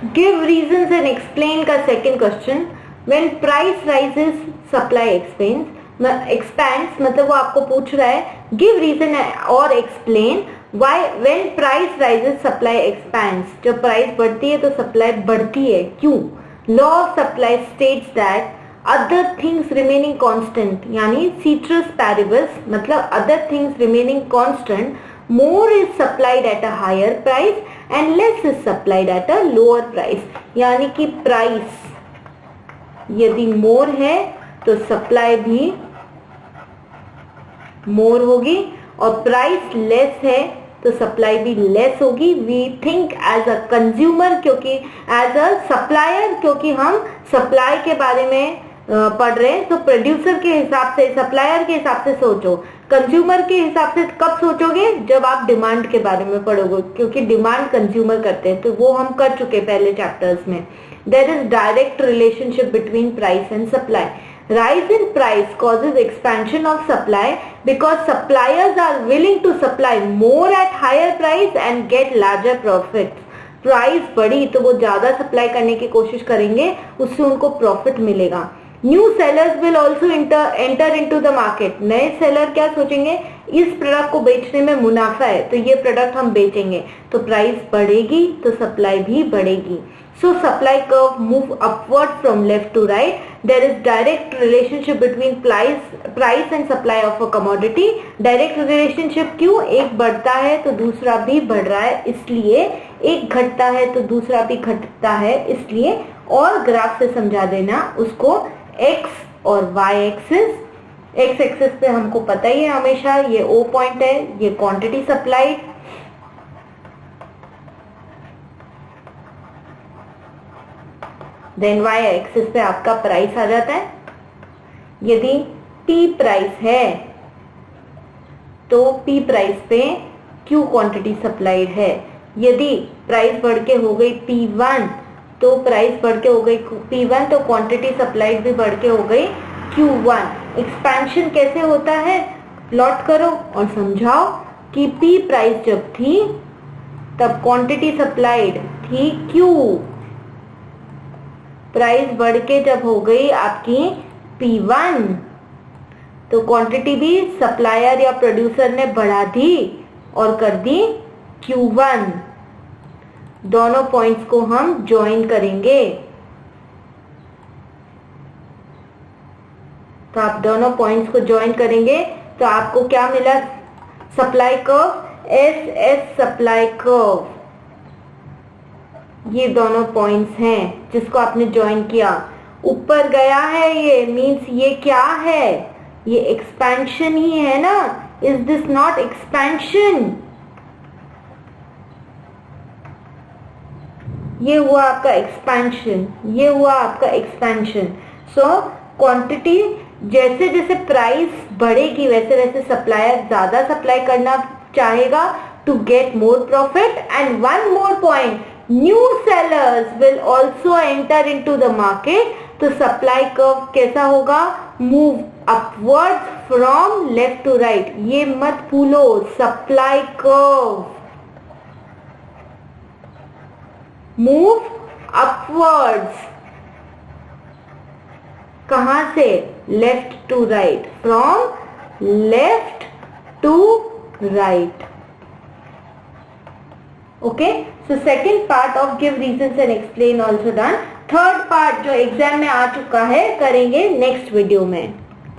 Give reasons and explain का second question. When price rises supply expends, मतलब वो आपको पूछ रहा है गिव रीजन और explain why when price rises supply expends. जब प्राइस बढ़ती है तो सप्लाई बढ़ती है, क्यों? Law of supply states that other things remaining constant, यानी सीट्रस पैरिबस, मतलब other things remaining constant, more is supplied at a higher price and less is supplied at a lower price. यानी कि price यदि मोर है तो supply भी मोर होगी, और प्राइस लेस है तो सप्लाई भी लेस होगी. We think as a consumer, क्योंकि एज अ सप्लायर, क्योंकि हम सप्लाई के बारे में पढ़ रहे हैं, तो प्रोड्यूसर के हिसाब से, सप्लायर के हिसाब से सोचो. कंज्यूमर के हिसाब से कब सोचोगे? जब आप डिमांड के बारे में पढ़ोगे, क्योंकि डिमांड कंज्यूमर करते हैं, तो वो हम कर चुके पहले चैप्टर्स में. There is direct relationship between price and supply. Rise in price causes expansion of supply because suppliers are willing to supply more at higher price and get larger profits. Price बढ़ी तो वो ज्यादा supply करने की कोशिश करेंगे, उससे उनको प्रॉफिट मिलेगा. New sellers will also enter into the market. नए सेलर क्या सोचेंगे? इस प्रोडक्ट को बेचने में मुनाफा है तो ये प्रोडक्ट हम बेचेंगे, तो प्राइस बढ़ेगी तो सप्लाई भी बढ़ेगी. So supply curve move upward from left to right. There is direct relationship between price and supply of a commodity. Direct relationship क्यों? एक बढ़ता है तो दूसरा भी बढ़ रहा है, इसलिए. एक घटता है तो दूसरा भी घटता है, इसलिए. और ग्राफ से समझा देना उसको. x और y एक्सिस. x एक्सिस पे हमको पता ही है हमेशा, ये O पॉइंट है, ये quantity supplied. Then y axis पे आपका प्राइस आ जाता है. यदि P प्राइस है तो P प्राइस पे Q क्वांटिटी सप्लाइड है. यदि प्राइस बढ़ के हो गई P1 तो प्राइस बढ़ के हो गई P1, तो क्वांटिटी सप्लाइड भी बढ़ के हो गई Q1. एक्सपेंशन कैसे होता है? प्लॉट करो और समझाओ कि P प्राइस जब थी तब क्वांटिटी सप्लाइड थी Q. प्राइस बढ़ के जब हो गई आपकी P1 तो क्वांटिटी भी सप्लायर या प्रोड्यूसर ने बढ़ा दी और कर दी Q1. दोनों पॉइंट्स को हम ज्वाइन करेंगे, तो आप दोनों पॉइंट्स को ज्वाइन करेंगे तो आपको क्या मिला? Supply curve, S supply curve. ये दोनों पॉइंट्स हैं जिसको आपने ज्वाइन किया. ऊपर गया है ये, मींस ये क्या है? ये एक्सपेंशन ही है ना. Is this not expansion? ये हुआ आपका एक्सपेंशन, ये हुआ आपका एक्सपेंशन. सो क्वांटिटी जैसे जैसे प्राइस बढ़ेगी वैसे वैसे सप्लायर ज्यादा सप्लाई करना चाहेगा to get more profit. And one more point, new sellers will also enter into the market. तो सप्लाई कर्व कैसा होगा? Move upward from left to right. ये मत भूलो, सप्लाई कर्व मूव अपवर्ड्स. कहां से? Left to right. From left to right. Okay, so second part of give reasons and explain also done. Third part जो exam में आ चुका है करेंगे नेक्स्ट वीडियो में.